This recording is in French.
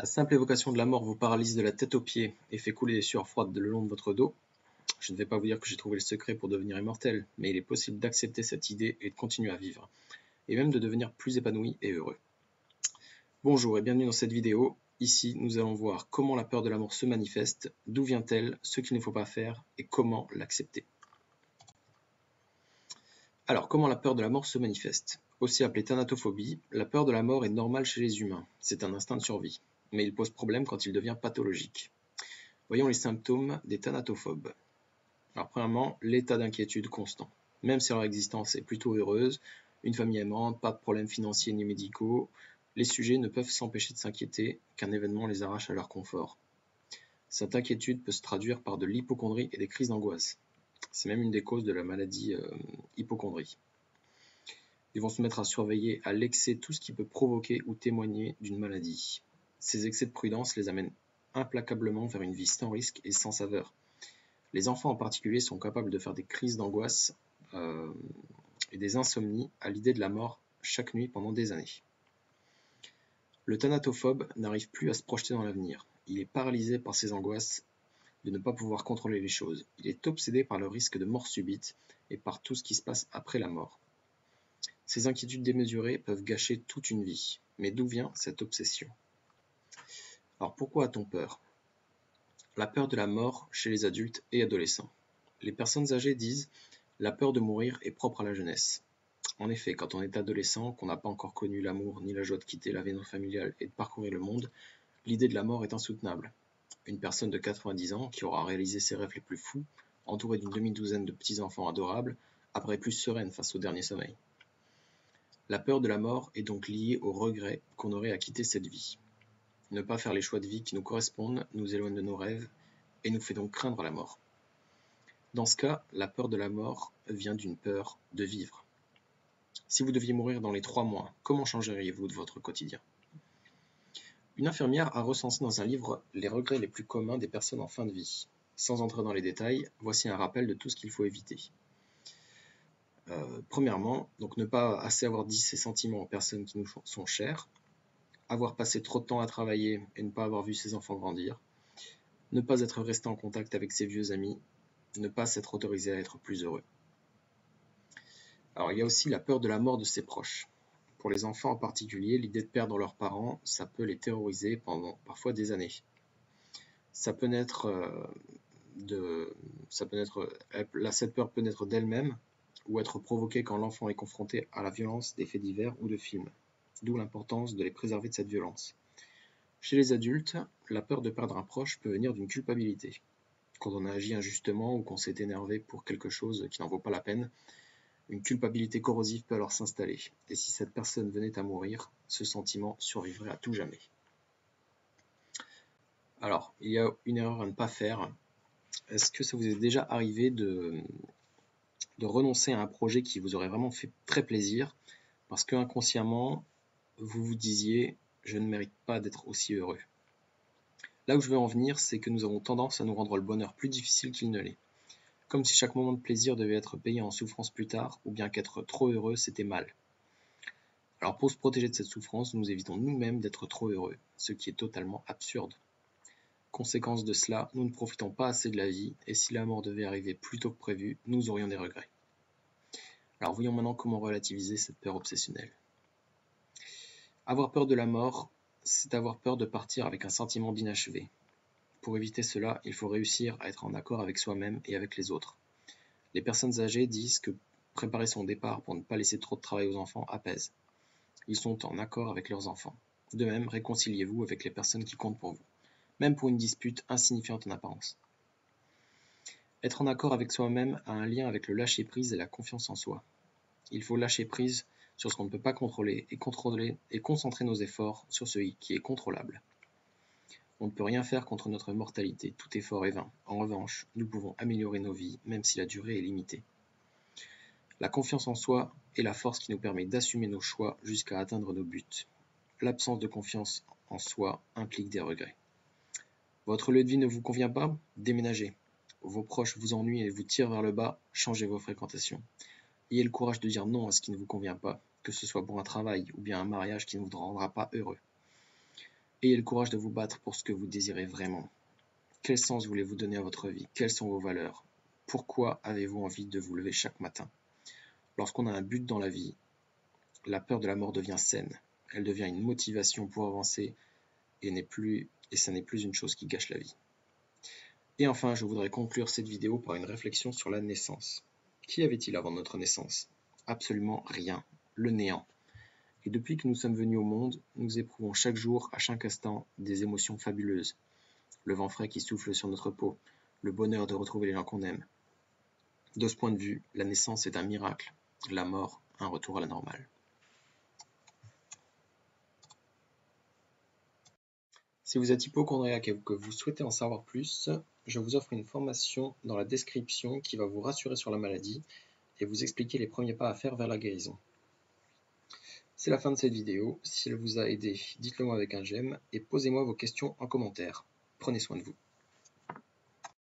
La simple évocation de la mort vous paralyse de la tête aux pieds et fait couler des sueurs froides le long de votre dos. Je ne vais pas vous dire que j'ai trouvé le secret pour devenir immortel, mais il est possible d'accepter cette idée et de continuer à vivre, et même de devenir plus épanoui et heureux. Bonjour et bienvenue dans cette vidéo. Ici, nous allons voir comment la peur de la mort se manifeste, d'où vient-elle, ce qu'il ne faut pas faire et comment l'accepter. Alors, comment la peur de la mort se manifeste? Aussi appelée thanatophobie, la peur de la mort est normale chez les humains, c'est un instinct de survie, mais il pose problème quand il devient pathologique. Voyons les symptômes des thanatophobes. Alors premièrement, l'état d'inquiétude constant. Même si leur existence est plutôt heureuse, une famille aimante, pas de problèmes financiers ni médicaux, les sujets ne peuvent s'empêcher de s'inquiéter qu'un événement les arrache à leur confort. Cette inquiétude peut se traduire par de l'hypocondrie et des crises d'angoisse. C'est même une des causes de la maladie hypocondrie. Ils vont se mettre à surveiller à l'excès tout ce qui peut provoquer ou témoigner d'une maladie. Ces excès de prudence les amènent implacablement vers une vie sans risque et sans saveur. Les enfants en particulier sont capables de faire des crises d'angoisse et des insomnies à l'idée de la mort chaque nuit pendant des années. Le thanatophobe n'arrive plus à se projeter dans l'avenir. Il est paralysé par ses angoisses de ne pas pouvoir contrôler les choses. Il est obsédé par le risque de mort subite et par tout ce qui se passe après la mort. Ces inquiétudes démesurées peuvent gâcher toute une vie. Mais d'où vient cette obsession? Alors pourquoi a-t-on peur? La peur de la mort chez les adultes et adolescents. Les personnes âgées disent « la peur de mourir est propre à la jeunesse ». En effet, quand on est adolescent, qu'on n'a pas encore connu l'amour ni la joie de quitter la maison familiale et de parcourir le monde, l'idée de la mort est insoutenable. Une personne de 90 ans qui aura réalisé ses rêves les plus fous, entourée d'une demi-douzaine de petits-enfants adorables, apparaît plus sereine face au dernier sommeil. La peur de la mort est donc liée au regret qu'on aurait à quitter cette vie. Ne pas faire les choix de vie qui nous correspondent nous éloigne de nos rêves et nous fait donc craindre la mort. Dans ce cas, la peur de la mort vient d'une peur de vivre. Si vous deviez mourir dans les 3 mois, comment changeriez-vous de votre quotidien? Une infirmière a recensé dans un livre les regrets les plus communs des personnes en fin de vie. Sans entrer dans les détails, voici un rappel de tout ce qu'il faut éviter. Premièrement, donc ne pas assez avoir dit ses sentiments aux personnes qui nous sont chères, avoir passé trop de temps à travailler et ne pas avoir vu ses enfants grandir, ne pas être resté en contact avec ses vieux amis, ne pas s'être autorisé à être plus heureux. Alors il y a aussi la peur de la mort de ses proches. Pour les enfants en particulier, l'idée de perdre leurs parents, ça peut les terroriser pendant parfois des années. Cette peur peut naître d'elle-même ou être provoquée quand l'enfant est confronté à la violence des faits divers ou de films, d'où l'importance de les préserver de cette violence. Chez les adultes, la peur de perdre un proche peut venir d'une culpabilité. Quand on a agi injustement ou qu'on s'est énervé pour quelque chose qui n'en vaut pas la peine, une culpabilité corrosive peut alors s'installer. Et si cette personne venait à mourir, ce sentiment survivrait à tout jamais. Alors, il y a une erreur à ne pas faire. Est-ce que ça vous est déjà arrivé de renoncer à un projet qui vous aurait vraiment fait très plaisir parce qu'inconsciemment, vous vous disiez « je ne mérite pas d'être aussi heureux ». Là où je veux en venir, c'est que nous avons tendance à nous rendre le bonheur plus difficile qu'il ne l'est. Comme si chaque moment de plaisir devait être payé en souffrance plus tard, ou bien qu'être trop heureux, c'était mal. Alors pour se protéger de cette souffrance, nous évitons nous-mêmes d'être trop heureux, ce qui est totalement absurde. Conséquence de cela, nous ne profitons pas assez de la vie, et si la mort devait arriver plus tôt que prévu, nous aurions des regrets. Alors voyons maintenant comment relativiser cette peur obsessionnelle. Avoir peur de la mort, c'est avoir peur de partir avec un sentiment d'inachevé. Pour éviter cela, il faut réussir à être en accord avec soi-même et avec les autres. Les personnes âgées disent que préparer son départ pour ne pas laisser trop de travail aux enfants apaise. Ils sont en accord avec leurs enfants. De même, réconciliez-vous avec les personnes qui comptent pour vous, même pour une dispute insignifiante en apparence. Être en accord avec soi-même a un lien avec le lâcher-prise et la confiance en soi. Il faut lâcher prise sur ce qu'on ne peut pas contrôler et concentrer nos efforts sur ce qui est contrôlable. On ne peut rien faire contre notre mortalité, tout effort est vain. En revanche, nous pouvons améliorer nos vies, même si la durée est limitée. La confiance en soi est la force qui nous permet d'assumer nos choix jusqu'à atteindre nos buts. L'absence de confiance en soi implique des regrets. Votre lieu de vie ne vous convient pas? Déménagez. Vos proches vous ennuient et vous tirent vers le bas? Changez vos fréquentations. Ayez le courage de dire non à ce qui ne vous convient pas, que ce soit pour un travail ou bien un mariage qui ne vous rendra pas heureux. Ayez le courage de vous battre pour ce que vous désirez vraiment. Quel sens voulez-vous donner à votre vie? Quelles sont vos valeurs? Pourquoi avez-vous envie de vous lever chaque matin? Lorsqu'on a un but dans la vie, la peur de la mort devient saine. Elle devient une motivation pour avancer et ça n'est plus une chose qui gâche la vie. Et enfin, je voudrais conclure cette vidéo par une réflexion sur la naissance. Qu'y avait-il avant notre naissance? Absolument rien, le néant. Et depuis que nous sommes venus au monde, nous éprouvons chaque jour, à chaque instant, des émotions fabuleuses. Le vent frais qui souffle sur notre peau, le bonheur de retrouver les gens qu'on aime. De ce point de vue, la naissance est un miracle, la mort, un retour à la normale. Si vous êtes hypocondriaque et que vous souhaitez en savoir plus, je vous offre une formation dans la description qui va vous rassurer sur la maladie et vous expliquer les premiers pas à faire vers la guérison. C'est la fin de cette vidéo. Si elle vous a aidé, dites-le moi avec un j'aime et posez-moi vos questions en commentaire. Prenez soin de vous.